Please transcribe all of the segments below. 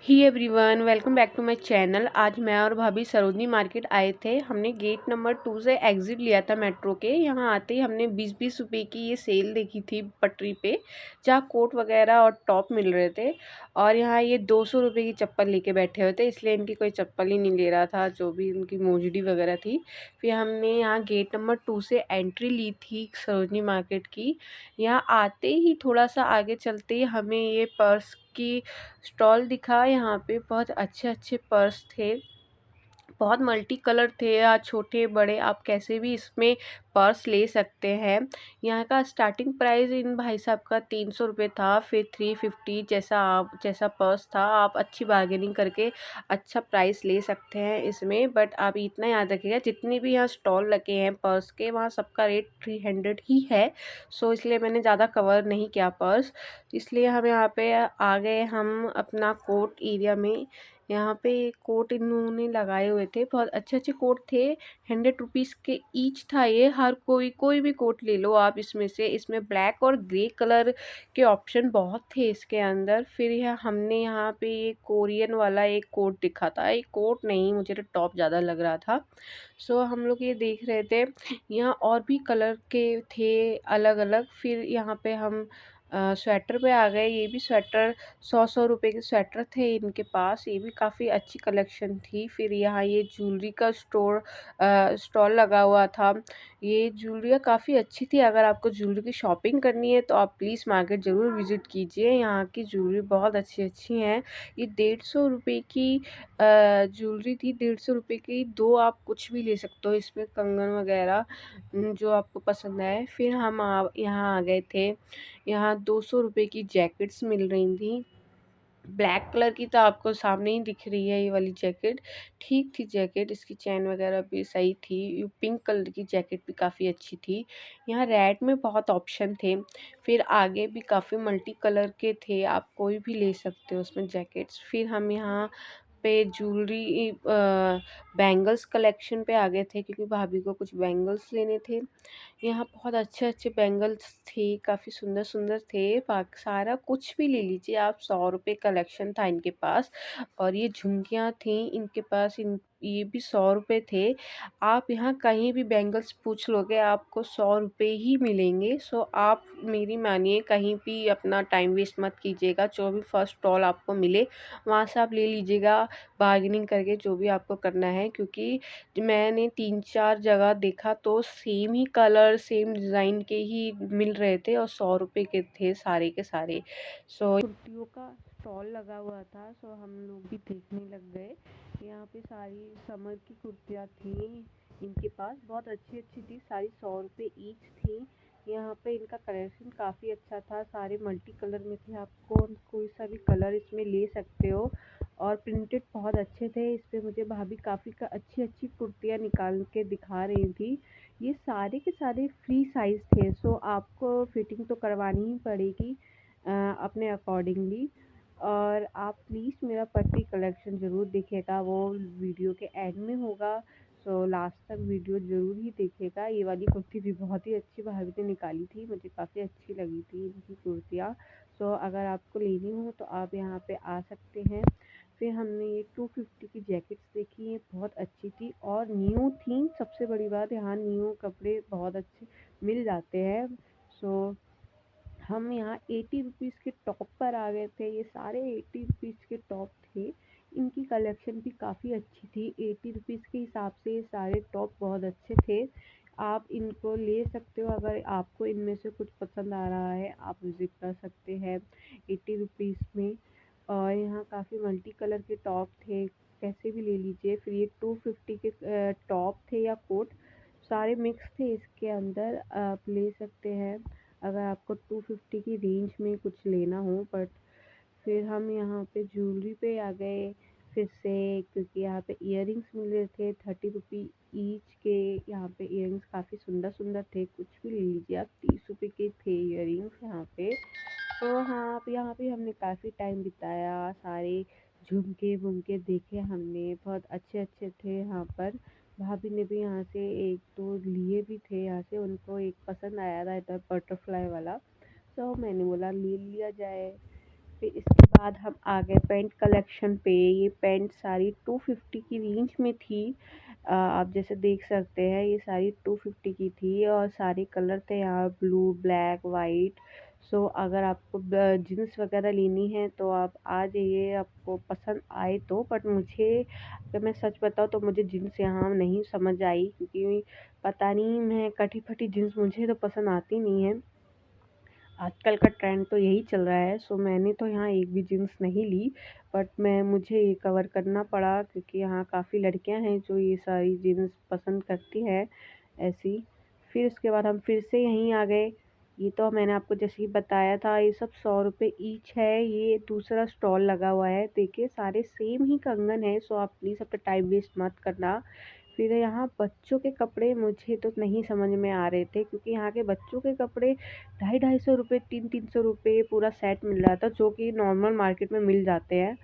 He everyone, welcome back to my channel. आज मैं और भाभी सरोजनी मार्केट आए थे। हमने गेट नंबर 2 से एग्ज़िट लिया था मेट्रो के। यहाँ आते ही हमने 20-20 रुपए की ये सेल देखी थी पटरी पे, जहाँ कोट वगैरह और टॉप मिल रहे थे। और यहाँ ये 200 रुपये की चप्पल लेके बैठे हुए थे, इसलिए इनकी कोई चप्पल ही नहीं ले रहा था, जो भी इनकी मोजड़ी वगैरह थी। फिर हमने यहाँ गेट नंबर 2 से एंट्री ली थी सरोजनी मार्केट की। यहाँ आते ही थोड़ा सा आगे चलते ही हमें ये पर्स की स्टॉल दिखा। यहाँ पे बहुत अच्छे अच्छे पर्स थे, बहुत मल्टी कलर थे, या छोटे बड़े आप कैसे भी इसमें पर्स ले सकते हैं। यहाँ का स्टार्टिंग प्राइस इन भाई साहब का 300 रुपये था, फिर 350 जैसा पर्स था। आप अच्छी बार्गेनिंग करके अच्छा प्राइस ले सकते हैं इसमें। बट आप इतना याद रखिएगा, जितने भी यहाँ स्टॉल लगे हैं पर्स के, वहाँ सबका रेट 300 ही है। सो इसलिए मैंने ज़्यादा कवर नहीं किया पर्स। इसलिए हम यहाँ पे आ गए, हम अपना कोट एरिया में। यहाँ पे कोट इन्होंने लगाए हुए थे, बहुत अच्छे अच्छे कोट थे। 100 रुपीज़ के ईच था ये। हर कोई भी कोट ले लो आप इसमें से। इसमें ब्लैक और ग्रे कलर के ऑप्शन बहुत थे इसके अंदर। फिर यह हमने यहाँ पे ये कोरियन वाला एक कोट दिखा था, एक कोट नहीं, मुझे तो टॉप ज़्यादा लग रहा था। सो हम लोग ये देख रहे थे। यहाँ और भी कलर के थे अलग अलग। फिर यहाँ पे हम स्वेटर पे आ गए। ये भी स्वेटर 100 रुपए के स्वेटर थे इनके पास। ये भी काफ़ी अच्छी कलेक्शन थी। फिर यहाँ ये ज्वेलरी का स्टॉल लगा हुआ था। ये ज्वेलरियाँ काफ़ी अच्छी थी। अगर आपको ज्वेलरी की शॉपिंग करनी है तो आप प्लीज़ मार्केट ज़रूर विज़िट कीजिए। यहाँ की ज्वेलरी बहुत अच्छी अच्छी हैं। ये 150 रुपये की ज्वेलरी थी। 150 रुपये की दो आप कुछ भी ले सकते हो इसमें, कंगन वगैरह जो आपको पसंद आए। फिर हम यहाँ आ गए थे। यहाँ 200 रुपये की जैकेट्स मिल रही थी। ब्लैक कलर की तो आपको सामने ही दिख रही है ये वाली जैकेट। ठीक थी जैकेट, इसकी चैन वगैरह भी सही थी। ये पिंक कलर की जैकेट भी काफ़ी अच्छी थी। यहाँ रेड में बहुत ऑप्शन थे। फिर आगे भी काफ़ी मल्टी कलर के थे, आप कोई भी ले सकते हो उसमें जैकेट्स। फिर हम यहाँ पे ज्वेलरी बैंगल्स कलेक्शन पे आ गए थे, क्योंकि भाभी को कुछ बैंगल्स लेने थे। यहाँ बहुत अच्छे अच्छे बैंगल्स थे, काफ़ी सुंदर सुंदर थे। सारा कुछ भी ले लीजिए आप, 100 रुपये कलेक्शन था इनके पास। और ये झुमकियाँ थी इनके पास, ये भी 100 रुपये थे। आप यहाँ कहीं भी बैंगल्स पूछ लोगे, आपको 100 रुपये ही मिलेंगे। सो आप मेरी मानिए, कहीं भी अपना टाइम वेस्ट मत कीजिएगा। जो भी फर्स्ट स्टॉल आपको मिले वहाँ से आप ले लीजिएगा, बार्गेनिंग करके जो भी आपको करना है। क्योंकि मैंने 3-4 जगह देखा तो सेम ही कलर सेम डिज़ाइन के ही मिल रहे थे, और 100 रुपये के थे सारे के सारे। सो कुर्तियों का स्टॉल लगा हुआ था, सो हम लोग भी देखने लग गए। यहाँ पे सारी समर की कुर्तियाँ थी इनके पास, बहुत अच्छी अच्छी थी, सारी 100 रुपये ईच थी। यहाँ पे इनका कलेक्शन काफ़ी अच्छा था, सारे मल्टी कलर में थे। आपको कोई सा भी कलर इसमें ले सकते हो, और प्रिंटेड बहुत अच्छे थे। इस पे मुझे भाभी काफ़ी अच्छी अच्छी कुर्तियाँ निकाल के दिखा रही थी। ये सारे के सारे फ्री साइज़ थे, सो आपको फिटिंग तो करवानी ही पड़ेगी अपने अकॉर्डिंगली। और आप प्लीज़ मेरा पट्टी कलेक्शन ज़रूर देखिएगा, वो वीडियो के एंड में होगा। सो लास्ट तक वीडियो ज़रूर ही देखिएगा। ये वाली कुर्ती भी बहुत ही अच्छी भाभी ने निकाली थी, मुझे काफ़ी अच्छी लगी थी इनकी कुर्तियाँ। सो अगर आपको लेनी हो तो आप यहाँ पे आ सकते हैं। फिर हमने ये 250 की जैकेट्स देखी, ये बहुत अच्छी थी और न्यू थी। सबसे बड़ी बात, यहाँ न्यू कपड़े बहुत अच्छे मिल जाते हैं। सो हम यहाँ 80 रुपीज़ के टॉप पर आ गए थे। ये सारे 80 रुपीज़ के टॉप थे। इनकी कलेक्शन भी काफ़ी अच्छी थी। 80 रुपीज़ के हिसाब से ये सारे टॉप बहुत अच्छे थे। आप इनको ले सकते हो, अगर आपको इनमें से कुछ पसंद आ रहा है आप विज़िट कर सकते हैं 80 रुपीज़ में। और यहाँ काफ़ी मल्टी कलर के टॉप थे, कैसे भी ले लीजिए। फिर ये 250 के टॉप थे या कोट, सारे मिक्स थे इसके अंदर, आप ले सकते हैं अगर आपको 250 की रेंज में कुछ लेना हो। बट फिर हम यहाँ पे ज्वेलरी पे आ गए फिर से, क्योंकि यहाँ पे इयररिंग्स मिल रहे थे 30 रुपी ईच के। यहाँ पे इयररिंग्स काफ़ी सुंदर सुंदर थे, कुछ भी ले लीजिए आप। 30 रुपये के थे इयररिंग्स यहाँ पे। तो हाँ, आप यहाँ पे हमने काफ़ी टाइम बिताया, सारे झुमके वुमके देखे हमने, बहुत अच्छे अच्छे थे यहाँ पर। भाभी ने भी यहाँ से एक दो लिए भी थे यहाँ से, उनको एक पसंद आया था इधर बटरफ्लाई वाला, तो मैंने बोला ले लिया जाए। फिर इसके बाद हम आ गए पेंट कलेक्शन पे। ये पेंट सारी 250 की रेंज में थी। आप जैसे देख सकते हैं ये सारी 250 की थी और सारे कलर थे यहाँ ब्लू ब्लैक वाइट। सो अगर आपको जीन्स वगैरह लेनी है तो आप आ जाइए, आपको पसंद आए तो। बट मुझे अगर मैं सच बताऊँ तो मुझे जीन्स यहाँ नहीं समझ आई, क्योंकि पता नहीं, मैं कटी फटी जीन्स मुझे तो पसंद आती नहीं है। आजकल का ट्रेंड तो यही चल रहा है। सो मैंने तो यहाँ एक भी जीन्स नहीं ली, बट मुझे ये कवर करना पड़ा क्योंकि यहाँ काफ़ी लड़कियाँ हैं जो ये सारी जीन्स पसंद करती हैं ऐसी। फिर उसके बाद हम फिर से यहीं आ गए। ये तो मैंने आपको जैसे ही बताया था, ये सब 100 रुपये ईच है। ये दूसरा स्टॉल लगा हुआ है, देखिए सारे सेम ही कंगन है। सो आप प्लीज़ अपना टाइम वेस्ट मत करना। फिर यहाँ बच्चों के कपड़े मुझे तो नहीं समझ में आ रहे थे, क्योंकि यहाँ के बच्चों के कपड़े 250-250 रुपये, 300-300 रुपये पूरा सेट मिल रहा था, जो कि नॉर्मल मार्केट में मिल जाते हैं।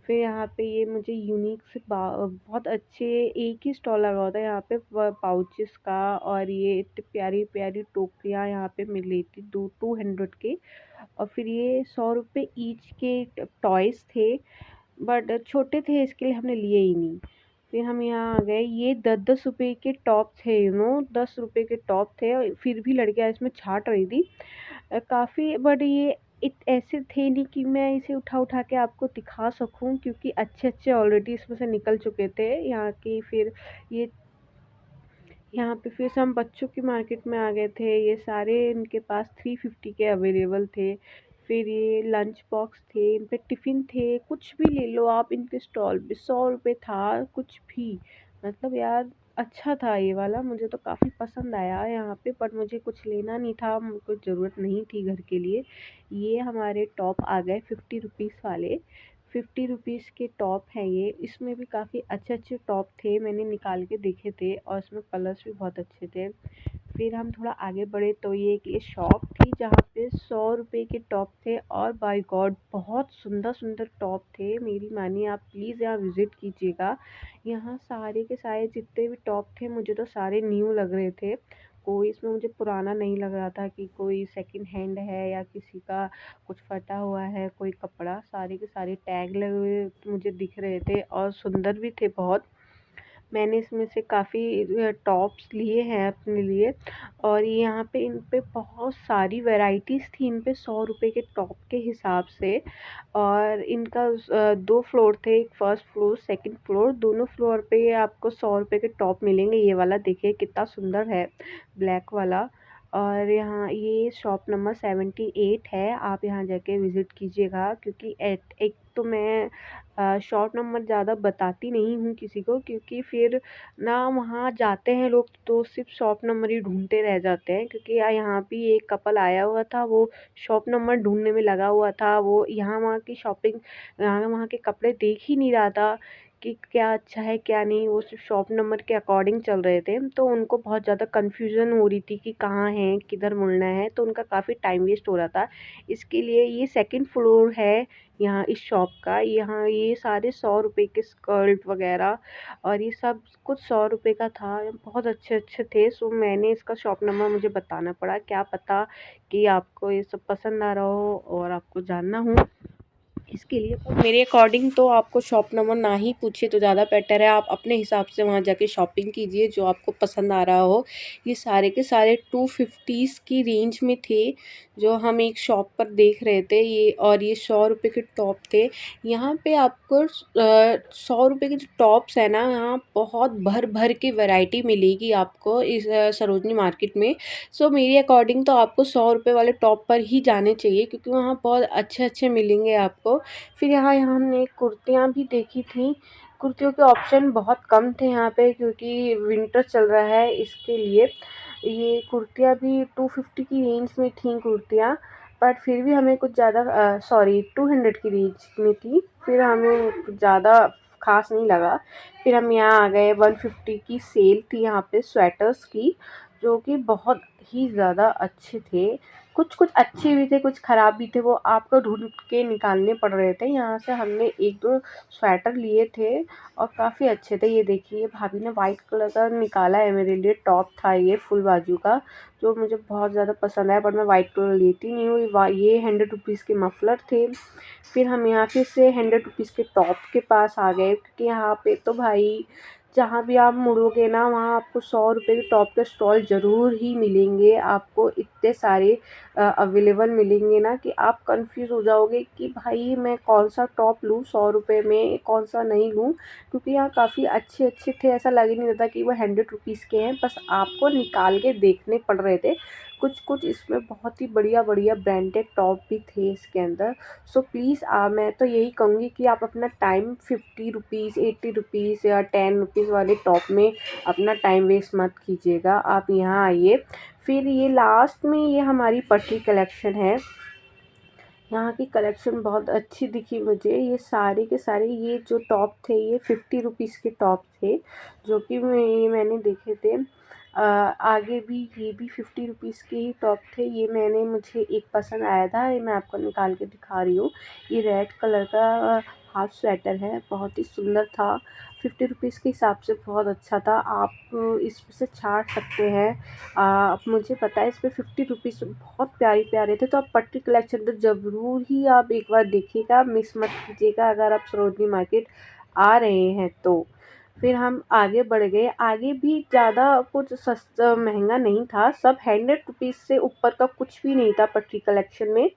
फिर यहाँ पे ये मुझे यूनिक से बहुत अच्छे एक ही स्टॉल लगा होता है यहाँ पे पाउचेस का, और ये इतनी प्यारी प्यारी टोकरियाँ यहाँ पे मिल रही थी 200 के। और फिर ये 100 रुपये ईच के टॉयज़ थे, बट छोटे थे इसके लिए हमने लिए ही नहीं। फिर हम यहाँ आ गए, ये 10-10 रुपये के टॉप थे, 10 रुपये के टॉप थे, और फिर भी लड़कियाँ इसमें छाट रही थी काफ़ी। बट ये ऐसे थे नहीं कि मैं इसे उठा उठा के आपको दिखा सकूं, क्योंकि अच्छे अच्छे ऑलरेडी इसमें से निकल चुके थे यहाँ की। फिर ये यहाँ पे फिर से हम बच्चों की मार्केट में आ गए थे। ये सारे इनके पास 350 के अवेलेबल थे। फिर ये लंच बॉक्स थे, इन पे टिफ़िन थे, कुछ भी ले लो आप इनके स्टॉल पे 100 रुपये था कुछ भी। मतलब यार अच्छा था ये वाला, मुझे तो काफ़ी पसंद आया यहाँ पे। बट मुझे कुछ लेना नहीं था, मुझको ज़रूरत नहीं थी घर के लिए। ये हमारे टॉप आ गए 50 रुपीज़ वाले। 50 रुपीज़ के टॉप हैं ये। इसमें भी काफ़ी अच्छे अच्छे टॉप थे, मैंने निकाल के देखे थे, और इसमें कलर्स भी बहुत अच्छे थे। फिर हम थोड़ा आगे बढ़े तो ये शॉप थी जहाँ पे 100 रुपये के टॉप थे, और बाय गॉड बहुत सुंदर सुंदर टॉप थे। मेरी मानिए आप प्लीज़ यहाँ विज़िट कीजिएगा। यहाँ सारे के सारे जितने भी टॉप थे मुझे तो सारे न्यू लग रहे थे। कोई इसमें मुझे पुराना नहीं लग रहा था कि कोई सेकंड हैंड है या किसी का कुछ फटा हुआ है कोई कपड़ा। सारे के सारे टैग लगे हुए मुझे दिख रहे थे और सुंदर भी थे बहुत। मैंने इसमें से काफ़ी टॉप्स लिए हैं अपने लिए। और यहाँ पे इन पे बहुत सारी वैराइटीज़ थी इन पे 100 रुपये के टॉप के हिसाब से। और इनका 2 फ्लोर थे, एक फर्स्ट फ्लोर सेकंड फ्लोर, दोनों फ्लोर पे आपको 100 रुपये के टॉप मिलेंगे। ये वाला देखिए कितना सुंदर है, ब्लैक वाला। और यहाँ ये शॉप नंबर 78 है, आप यहाँ जाके विज़िट कीजिएगा। क्योंकि एक तो मैं शॉप नंबर ज़्यादा बताती नहीं हूँ किसी को, क्योंकि फिर ना वहाँ जाते हैं लोग तो सिर्फ शॉप नंबर ही ढूंढते रह जाते हैं। क्योंकि यहाँ भी एक कपल आया हुआ था, वो शॉप नंबर ढूंढने में लगा हुआ था। वो यहाँ वहाँ की शॉपिंग, यहाँ वहाँ के कपड़े देख ही नहीं रहा था कि क्या अच्छा है क्या नहीं। वो सिर्फ शॉप नंबर के अकॉर्डिंग चल रहे थे, तो उनको बहुत ज़्यादा कन्फ्यूज़न हो रही थी कि कहाँ हैं किधर मुड़ना है, तो उनका काफ़ी टाइम वेस्ट हो रहा था। इसके लिए ये सेकंड फ्लोर है यहाँ इस शॉप का। यहाँ ये सारे 100 रुपये के स्कर्ट वगैरह और ये सब कुछ 100 रुपये का था, बहुत अच्छे अच्छे थे। सो मैंने इसका शॉप नंबर मुझे बताना पड़ा, क्या पता कि आपको ये सब पसंद आ रहा हो और आपको जानना हो इसके लिए। पर मेरे अकॉर्डिंग तो आपको शॉप नंबर ना ही पूछिए तो ज़्यादा बेटर है। आप अपने हिसाब से वहाँ जाके शॉपिंग कीजिए जो आपको पसंद आ रहा हो। ये सारे के सारे 250 की रेंज में थे जो हम एक शॉप पर देख रहे थे। ये और ये 100 रुपये के टॉप थे। यहाँ पे आपको 100 रुपये के जो टॉप्स है ना, यहाँ बहुत भर भर के वैरायटी मिलेगी आपको इस सरोजनी मार्केट में। सो मेरे अकॉर्डिंग तो आपको 100 रुपये वाले टॉप पर ही जाने चाहिए, क्योंकि वहाँ बहुत अच्छे अच्छे मिलेंगे आपको। फिर यहाँ यहाँ हमने कुर्तियाँ भी देखी थी। कुर्तियों के ऑप्शन बहुत कम थे यहाँ पे, क्योंकि विंटर चल रहा है इसके लिए। ये कुर्तियाँ भी 250 की रेंज में थी कुर्तियाँ, बट फिर भी हमें कुछ ज़्यादा 200 की रेंज में थी, फिर हमें ज़्यादा खास नहीं लगा। फिर हम यहाँ आ गए, 150 की सेल थी यहाँ पे स्वेटर्स की, जो कि बहुत ही ज़्यादा अच्छे थे। कुछ कुछ अच्छे भी थे, कुछ ख़राब भी थे, वो आपको ढूँढ के निकालने पड़ रहे थे। यहाँ से हमने 1-2 स्वेटर लिए थे और काफ़ी अच्छे थे। ये देखिए भाभी ने वाइट कलर का निकाला है मेरे लिए, टॉप था ये फुल बाजू का, जो मुझे बहुत ज़्यादा पसंद आया, बट मैं वाइट कलर लेती नहीं हूँ। ये 100 रुपीज़ के मफ़लर थे। फिर हम यहाँ फिर से 100 रुपीज़ के टॉप के पास आ गए, क्योंकि यहाँ पे तो भाई जहाँ भी आप मुड़ोगे ना वहाँ आपको 100 रुपये के टॉप के स्टॉल ज़रूर ही मिलेंगे। आपको इतने सारे अवेलेबल मिलेंगे ना कि आप कंफ्यूज हो जाओगे कि भाई मैं कौन सा टॉप लूँ 100 रुपये में, कौन सा नहीं लूँ, क्योंकि यहाँ काफ़ी अच्छे अच्छे थे। ऐसा लग ही नहीं रहा था कि वो 100 रुपीज़ के हैं, बस आपको निकाल के देखने पड़ रहे थे। कुछ कुछ इसमें बहुत ही बढ़िया बढ़िया ब्रांडेड टॉप भी थे इसके अंदर। सो प्लीज़ मैं तो यही कहूँगी कि आप अपना टाइम 50 रुपीज़ 80 रुपीज़ या 10 रुपीज़ वाले टॉप में अपना टाइम वेस्ट मत कीजिएगा, आप यहाँ आइए। फिर ये लास्ट में ये हमारी पट्टी कलेक्शन है। यहाँ की कलेक्शन बहुत अच्छी दिखी मुझे। ये सारे के सारे ये जो टॉप थे ये 50 रुपीज़ के टॉप थे, जो कि मैंने देखे थे। आगे भी ये भी 50 रुपीज़ के ही टॉप थे। ये मुझे एक पसंद आया था, ये मैं आपको निकाल के दिखा रही हूँ। ये रेड कलर का हाफ स्वेटर है, बहुत ही सुंदर था। 50 रुपीज़ के हिसाब से बहुत अच्छा था। आप इसमें से छाँट सकते हैं। अब मुझे पता है इस पे 50 रुपीज़ बहुत प्यारे प्यारे थे, तो आप पट्टी कलेक्शन तो ज़रूर ही आप एक बार देखिएगा, मिस मत कीजिएगा अगर आप सरोजनी मार्केट आ रहे हैं तो। फिर हम आगे बढ़ गए, आगे भी ज़्यादा कुछ सस्ता महंगा नहीं था, सब 100 रुपीज़ से ऊपर का कुछ भी नहीं था पट्टी कलेक्शन में।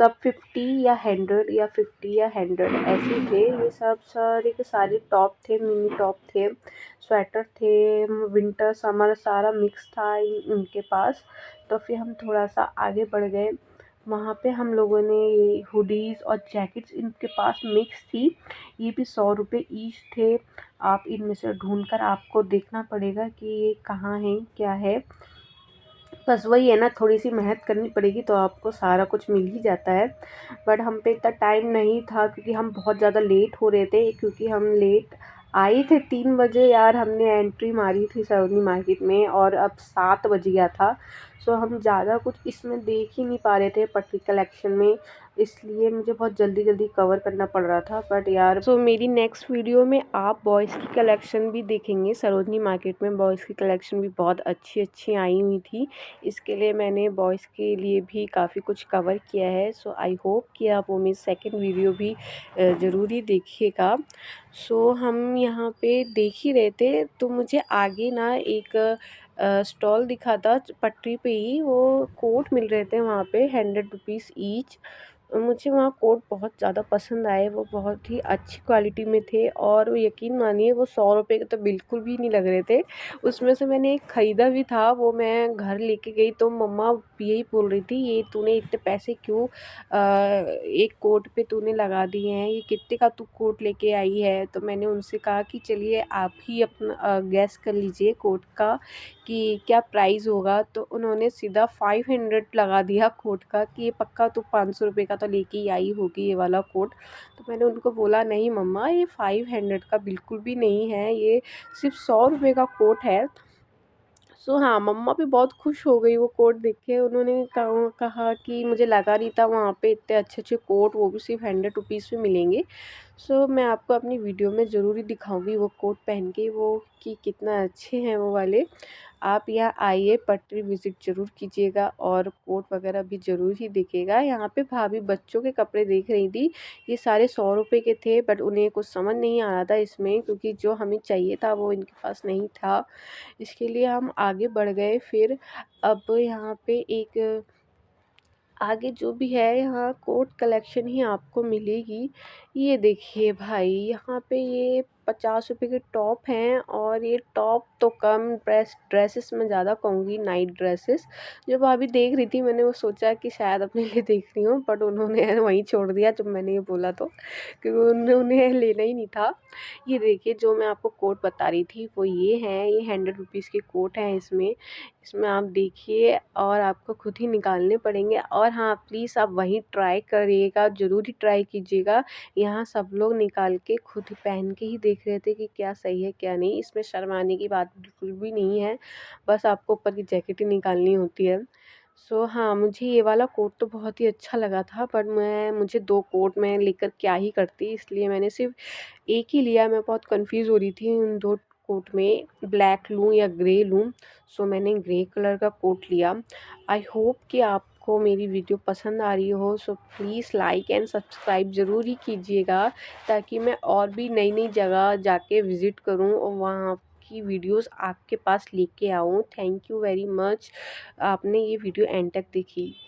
सब 50 या 100 या 50 या 100 ऐसे थे। ये सब सारे के सारे टॉप थे, मिनी टॉप थे, स्वेटर थे, विंटर समर सारा मिक्स था इनके पास। तो फिर हम थोड़ा सा आगे बढ़ गए, वहाँ पे हम लोगों ने ये हुडीज़ और जैकेट्स इनके पास मिक्स थी। ये भी 100 रुपये ईच थे। आप इनमें से ढूंढ कर आपको देखना पड़ेगा कि ये कहाँ है क्या है। बस वही है ना, थोड़ी सी मेहनत करनी पड़ेगी तो आपको सारा कुछ मिल ही जाता है। बट हम पे इतना टाइम नहीं था, क्योंकि हम बहुत ज़्यादा लेट हो रहे थे, क्योंकि हम लेट आए थे 3 बजे यार, हमने एंट्री मारी थी सरोजनी मार्केट में और अब 7 बज गया था। सो हम ज़्यादा कुछ इसमें देख ही नहीं पा रहे थे पट्टी कलेक्शन में, इसलिए मुझे बहुत जल्दी जल्दी कवर करना पड़ रहा था। बट यार मेरी नेक्स्ट वीडियो में आप बॉयज़ की कलेक्शन भी देखेंगे। सरोजनी मार्केट में बॉयज़ की कलेक्शन भी बहुत अच्छी अच्छी आई हुई थी, इसके लिए मैंने बॉयज़ के लिए भी काफ़ी कुछ कवर किया है। सो आई होप कि आप वो मेरी सेकंड वीडियो भी ज़रूर ही देखिएगा। सो हम यहाँ पे देख ही रहे थे, तो मुझे आगे ना एक स्टॉल दिखा था पटरी पे ही, वो कोट मिल रहे थे वहाँ पे 100 रुपीज़ ईच। मुझे वहाँ कोट बहुत ज़्यादा पसंद आए, वो बहुत ही अच्छी क्वालिटी में थे और यकीन मानिए वो 100 रुपये के तो बिल्कुल भी नहीं लग रहे थे। उसमें से मैंने एक ख़रीदा भी था, वो मैं घर लेके गई तो मम्मा यही बोल रही थी, ये तूने इतने पैसे क्यों एक कोट पे तूने लगा दिए हैं, ये कितने का तू कोट लेके आई है। तो मैंने उनसे कहा कि चलिए आप ही अपना गैस कर लीजिए कोट का कि क्या प्राइस होगा। तो उन्होंने सीधा 500 लगा दिया कोट का, कि ये पक्का तू 500 रुपये का तो लेके ही आई होगी ये वाला कोट। तो मैंने उनको बोला नहीं मम्मा, ये 500 का बिल्कुल भी नहीं है, ये सिर्फ 100 रुपये का कोट है। सो हाँ, मम्मा भी बहुत खुश हो गई वो कोट देख के। उन्होंने कहा कि मुझे लगा नहीं था वहाँ पे इतने अच्छे अच्छे कोट, वो भी सिर्फ 100 रुपीज़ में मिलेंगे। सो मैं आपको अपनी वीडियो में ज़रूर ही दिखाऊंगी वो कोट पहन के, वो कि कितना अच्छे हैं वो वाले। आप यहाँ आइए, पटरी विज़िट ज़रूर कीजिएगा और कोट वगैरह भी ज़रूर ही देखिएगा। यहाँ पे भाभी बच्चों के कपड़े देख रही थी, ये सारे 100 रुपये के थे, बट उन्हें कुछ समझ नहीं आ रहा था इसमें, क्योंकि जो हमें चाहिए था वो इनके पास नहीं था। इसके लिए हम आगे बढ़ गए। फिर अब यहाँ पे एक आगे जो भी है, यहाँ कोट कलेक्शन ही आपको मिलेगी। ये देखिए भाई, यहाँ पे ये 50 रुपये के टॉप हैं, और ये टॉप तो कम, ड्रेसेस में ज़्यादा कहूँगी, नाइट ड्रेसेस। जब अभी देख रही थी मैंने वो सोचा कि शायद अपने लिए देख रही हूँ, बट उन्होंने वहीं छोड़ दिया जब मैंने ये बोला तो, क्योंकि उन्हें लेना ही नहीं था। ये देखिए जो मैं आपको कोट बता रही थी वो ये हैं, ये 100 रुपीज़ के कोट हैं इसमें। इसमें आप देखिए और आपको खुद ही निकालने पड़ेंगे। और हाँ, प्लीज़ आप वहीं ट्राई करिएगा, ज़रूर ही ट्राई कीजिएगा। यहाँ सब लोग निकाल के खुद ही पहन के ही देख रहे थे कि क्या सही है क्या नहीं। इसमें शर्माने की बात बिल्कुल भी नहीं है, बस आपको ऊपर की जैकेट ही निकालनी होती है। हाँ, मुझे ये वाला कोट तो बहुत ही अच्छा लगा था, पर मुझे 2 कोट मैं लेकर क्या ही करती, इसलिए मैंने सिर्फ़ एक ही लिया। मैं बहुत कन्फ्यूज़ हो रही थी उन 2 कोट में, ब्लैक लूँ या ग्रे लूँ। मैंने ग्रे कलर का कोट लिया। आई होप कि आपको मेरी वीडियो पसंद आ रही हो, प्लीज़ लाइक एंड सब्सक्राइब ज़रूर ही कीजिएगा, ताकि मैं और भी नई-नई जगह जाके विज़िट करूँ और वहाँ की वीडियोज़ आपके पास लेके आऊँ। थैंक यू वेरी मच, आपने ये वीडियो एंड तक देखी।